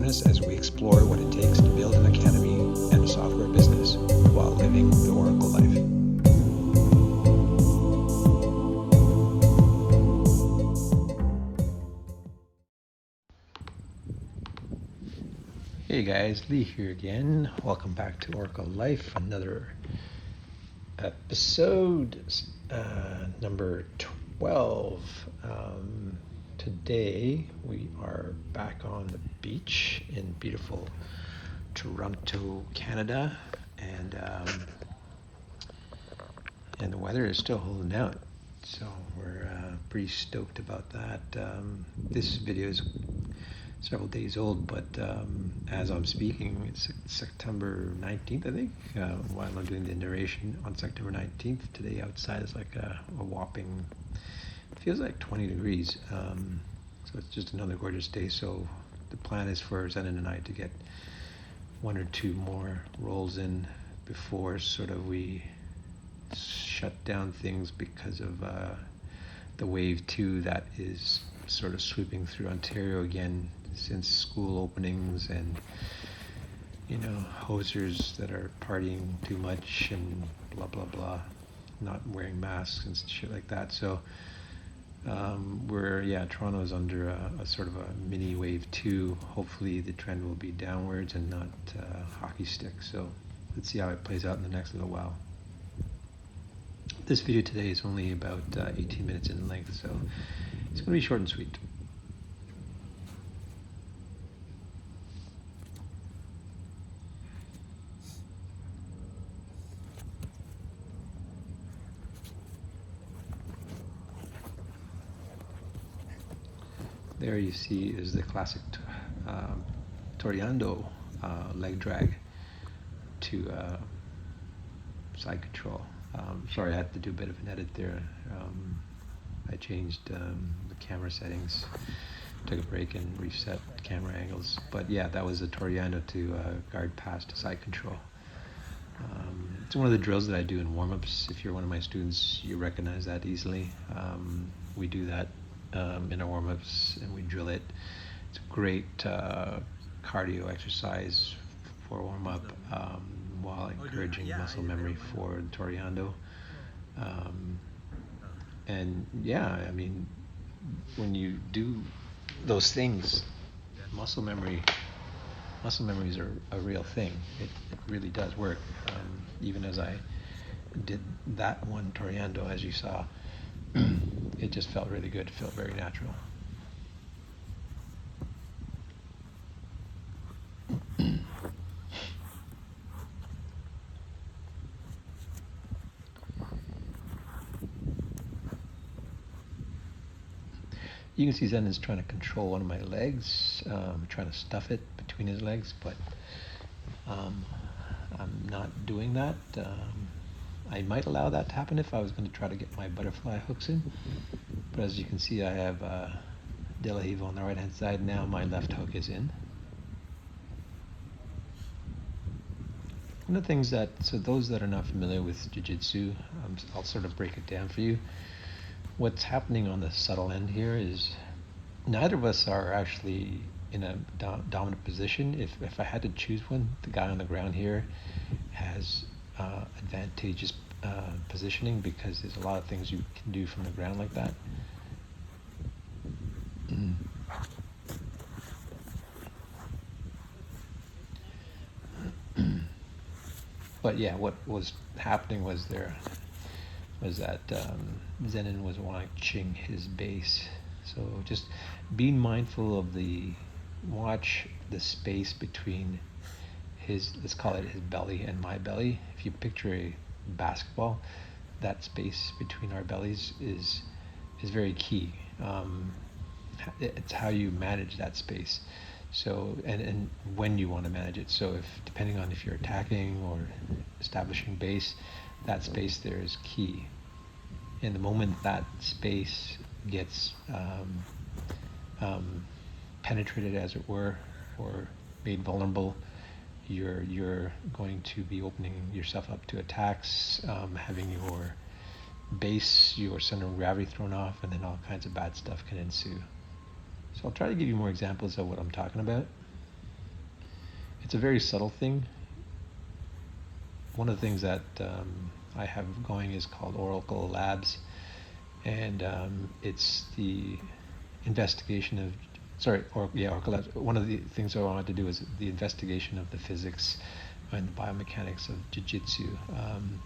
us as we explore what it takes to build an academy and a software business while living the Oracle life. Hey guys, Lee here again. Welcome back to OracleLife, another episode, number 12. Today we are back on the beach in beautiful Toronto, Canada, and the weather is still holding out, so we're pretty stoked about that. This video is several days old, but as I'm speaking, it's September 19th, I think, while I'm doing the narration on September 19th. Today outside is like a whopping, feels like 20 degrees, so it's just another gorgeous day. So the plan is for Zenon and I to get one or two more rolls in before sort of we shut down things because of the wave 2 that is sort of sweeping through Ontario again since school openings, and hosers that are partying too much and blah blah blah, not wearing masks and shit like that. So Toronto's under a sort of a mini wave 2. Hopefully the trend will be downwards and not hockey stick. So let's see how it plays out in the next little while. This video today is only about 18 minutes in length, so it's going to be short and sweet. There you see is the classic Torreando leg drag to side control. Sorry, I had to do a bit of an edit there. I changed the camera settings, took a break and reset camera angles. But yeah, that was a Torreando to guard pass to side control. It's one of the drills that I do in warm-ups. If you're one of my students, you recognize that easily. We do that in our warm-ups, and we drill it. It's a great cardio exercise for warm-up, while encouraging muscle memory for Torreando. And yeah, I mean, when you do those things, muscle memories are a real thing. It really does work. Even as I did that one Torreando, as you saw, it just felt really good. It felt very natural. You can see Zen is trying to control one of my legs, trying to stuff it between his legs, but I'm not doing that. I might allow that to happen if I was going to try to get my butterfly hooks in, but as you can see, I have De La Riva on the right hand side. Now my left hook is in. One of the things that, so those that are not familiar with Jiu-Jitsu, I'll sort of break it down for you. What's happening on the subtle end here is neither of us are actually in a dominant position. If I had to choose one, the guy on the ground here has advantageous positioning, because there's a lot of things you can do from the ground like that. But yeah, what was happening was that Zenon was watching his base. So just be mindful of watch the space between his, let's call it his belly and my belly. If you picture a basketball, that space between our bellies is very key. It's how you manage that space. So, and when you want to manage it. So depending on if you're attacking or establishing base, that space there is key. And the moment that space gets penetrated, as it were, or made vulnerable, you're going to be opening yourself up to attacks, having your base, your center of gravity thrown off, and then all kinds of bad stuff can ensue. So I'll try to give you more examples of what I'm talking about. it's a very subtle thing. One of the things that I have going is called Oracle Labs, and it's the investigation of, Oracle Labs. One of the things I wanted to do is the investigation of the physics and the biomechanics of jiu-jitsu.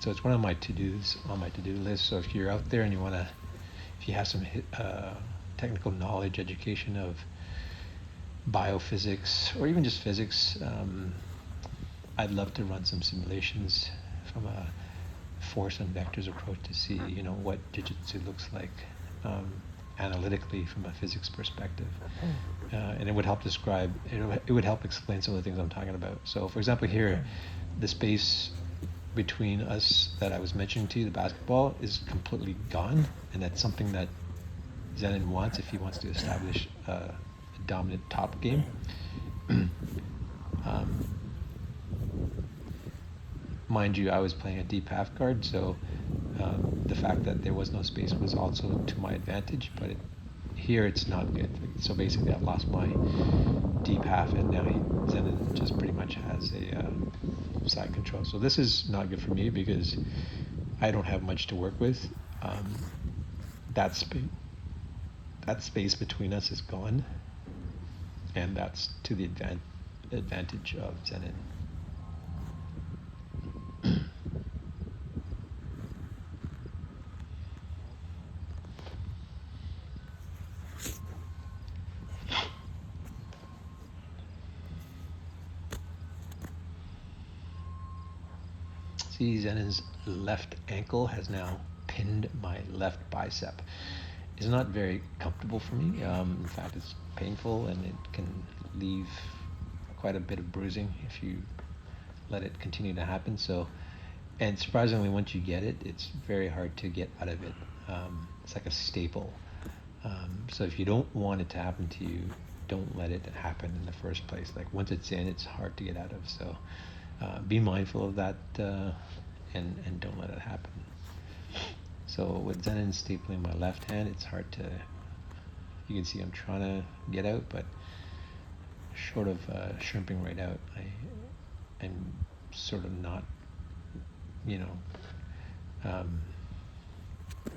So it's one of my to-dos on my to-do list. So if you're out there and if you have some technical knowledge, education of biophysics, or even just physics, I'd love to run some simulations from a force and vectors approach to see, what jiu-jitsu looks like analytically from a physics perspective. And it would help it would help explain some of the things I'm talking about. So for example here, the space between us that I was mentioning to you, the basketball, is completely gone, and that's something that Zenon wants if he wants to establish a dominant top game. Mind you, I was playing a deep half guard, so the fact that there was no space was also to my advantage, but here it's not good. So basically I've lost my deep half, and now Zenon just pretty much has a side control. So this is not good for me because I don't have much to work with. That space between us is gone, and that's to the advantage of Zenon. See, Zenon's left ankle has now pinned my left bicep. It's not very comfortable for me. In fact, it's painful, and it can leave quite a bit of bruising if you let it continue to happen. So, and surprisingly, once you get it, it's very hard to get out of it. It's like a staple. So if you don't want it to happen to you, don't let it happen in the first place. Like once it's in, it's hard to get out of. So be mindful of that, and don't let it happen. So with Zenon stapling my left hand, it's hard to, you can see I'm trying to get out, but short of shrimping right out, I'm sort of not,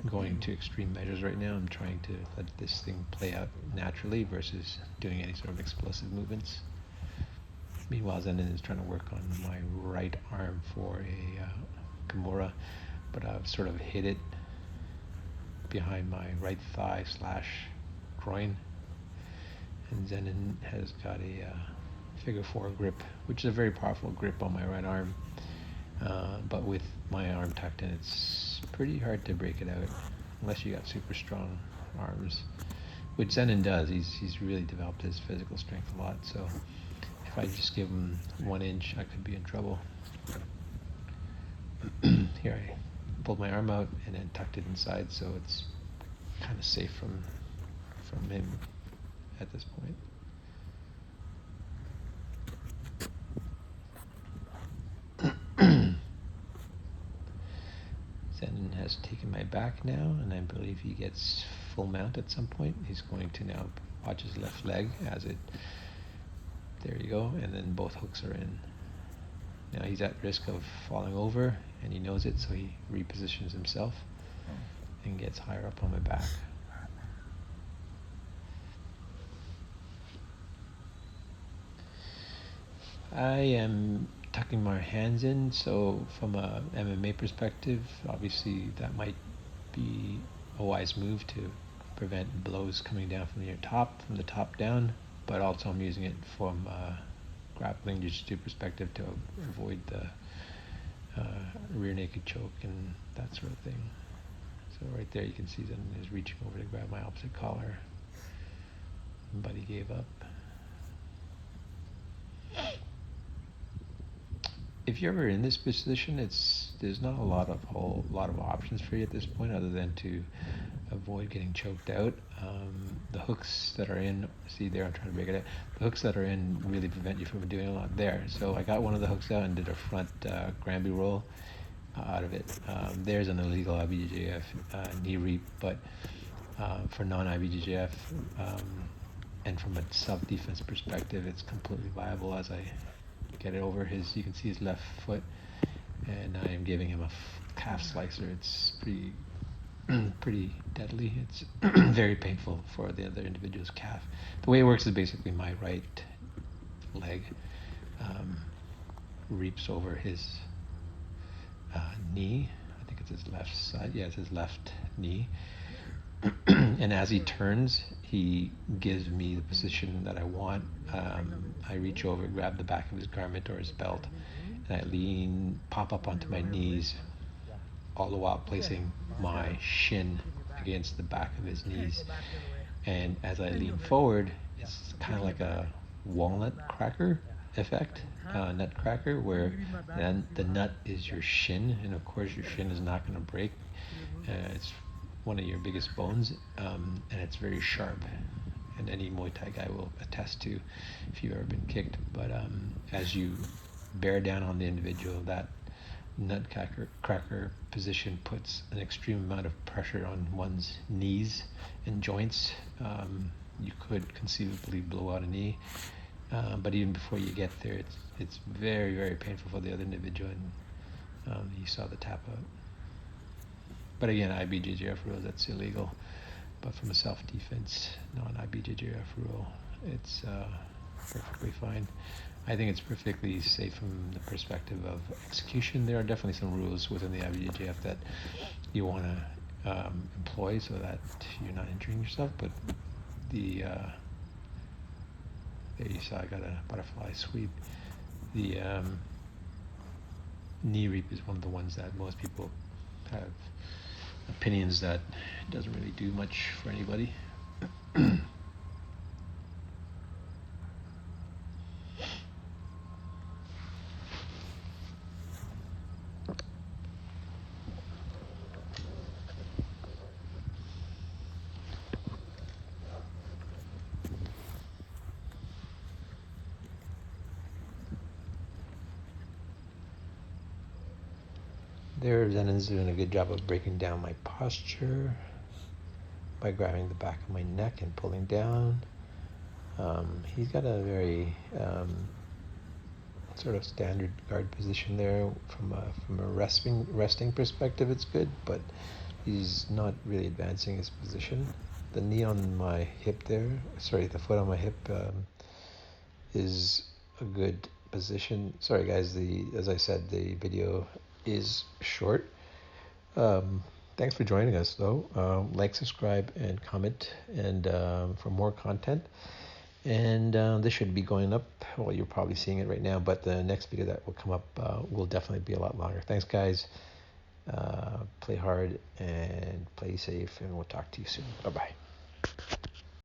going to extreme measures right now. I'm trying to let this thing play out naturally versus doing any sort of explosive movements. Meanwhile, Zenon is trying to work on my right arm for a Kimura, but I've sort of hit it behind my right thigh / groin. And Zenon has got a figure 4 grip, which is a very powerful grip on my right arm. But with my arm tucked in, it's pretty hard to break it out unless you got super strong arms, which Zenon does. He's really developed his physical strength a lot. So if I just give him 1 inch, I could be in trouble. Here I pulled my arm out and then tucked it inside, so it's kind of safe from him at this point. Zenon has taken my back now, and I believe he gets full mount at some point. He's going to now watch his left leg as it, there you go, and then both hooks are in. Now he's at risk of falling over, and he knows it, so he repositions himself and gets higher up on my back. I am tucking my hands in, so from a MMA perspective, obviously that might be a wise move to prevent blows coming down from the top down, but also I'm using it from grappling jiu-jitsu perspective to avoid the rear naked choke and that sort of thing. So right there you can see Zenon is reaching over to grab my opposite collar, but he gave up. If you're ever in this position, there's not a lot of options for you at this point other than to avoid getting choked out. The hooks that are in, see there, I'm trying to break it out. The hooks that are in really prevent you from doing a lot there. So I got one of the hooks out and did a front Granby roll out of it. There's an illegal IBJJF knee reap, but for non-IBJJF and from a self-defense perspective, it's completely viable as I get it over his, you can see his left foot, and I am giving him a calf slicer. It's pretty deadly. It's very painful for the other individual's calf. The way it works is basically my right leg reaps over his knee. I think it's his left side. Yeah, it's his left knee. And as he turns, he gives me the position that I want. I reach over, grab the back of his garment or his belt, and I lean, pop up onto my knees, all the while placing my shin against the back of his knees. And as I lean forward, it's kind of like a walnut cracker effect, nut cracker, where then the nut is your shin, and of course your shin is not going to break. It's one of your biggest bones, and it's very sharp. And any Muay Thai guy will attest to if you've ever been kicked. But as you bear down on the individual, that nutcracker position puts an extreme amount of pressure on one's knees and joints. You could conceivably blow out a knee, but even before you get there, it's very, very painful for the other individual. And you saw the tap out. But again, IBJJF rules, that's illegal. But from a self-defense, non-IBJJF rule, it's perfectly fine. I think it's perfectly safe from the perspective of execution. There are definitely some rules within the IBJJF that you want to employ so that you're not injuring yourself. But there you saw I got a butterfly sweep. The knee reap is one of the ones that most people have opinions that it doesn't really do much for anybody. There, Zenon's doing a good job of breaking down my posture by grabbing the back of my neck and pulling down. He's got a very sort of standard guard position there. From a resting perspective, it's good, but he's not really advancing his position. The knee on my hip there, the foot on my hip is a good position. Sorry guys, as I said, the video is short. Thanks for joining us though. Like, subscribe, and comment, and for more content. And this should be going up. Well, you're probably seeing it right now, but the next video that will come up will definitely be a lot longer. Thanks guys. Play hard and play safe, and we'll talk to you soon. Bye-bye.